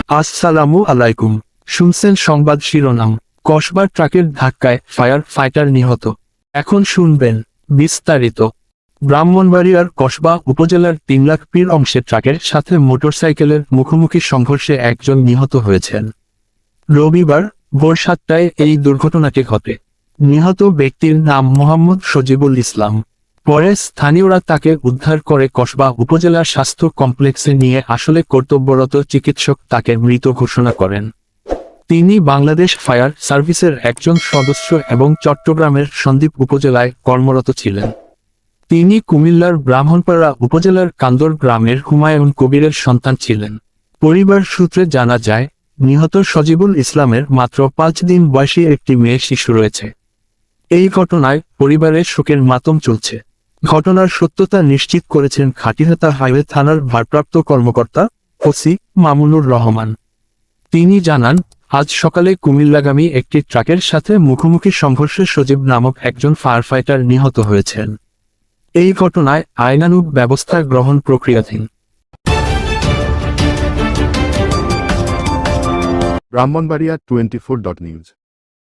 আসসালামু আলাইকুম। শুনছেন সংবাদ শিরোনাম। কসবা ট্রাকের ধাক্কায় ফায়ার ফাইটার নিহত। এখন শুনবেন বিস্তারিত। ব্রাহ্মণবাড়িয়ার কসবা উপজেলার ৩ লাখ পীর অংশে ট্রাকের সাথে মোটরসাইকেলের মুখোমুখি সংঘর্ষে একজন নিহত হয়েছেন। রবিবার ভোর ৭টায় এই দুর্ঘটনাটি ঘটে। নিহত ব্যক্তির নাম মোহাম্মদ সজিবুল ইসলাম। পরে স্থানীয়রা তাকে উদ্ধার করে কসবা উপজেলা স্বাস্থ্য কমপ্লেক্সে নিয়ে আসলে কর্তব্যরত চিকিৎসক তাকে মৃত ঘোষণা করেন। তিনি বাংলাদেশ ফায়ার সার্ভিসের একজন সদস্য এবং চট্টগ্রামের সন্দ্বীপ উপজেলায় কর্মরত ছিলেন। তিনি কুমিল্লার ব্রাহ্মণপাড়া উপজেলার কান্দর গ্রামের হুমায়ুন কবিরের সন্তান ছিলেন। পরিবার সূত্রে জানা যায়, নিহত সজিবুল ইসলামের মাত্র ৫ দিন বয়সী একটি মেয়ে শিশু রয়েছে। এই ঘটনায় পরিবারের শোকের মাতম চলছে। ঘটনার সত্যতা নিশ্চিত করেছেন ঘাটিহাতা হাইওয়ে থানার ভারপ্রাপ্ত কর্মকর্তা ওসি মামুনুর রহমান। তিনি জানান, আজ সকালে কুমিল্লাগামী একটি ট্রাকের সাথে মুখোমুখি সংঘর্ষে সজীব নামক একজন ফায়ার ফাইটার নিহত হয়েছেন। এই ঘটনায় আইনানুগ ব্যবস্থা গ্রহণ প্রক্রিয়াধীন। ব্রাহ্মণবাড়িয়া 24.news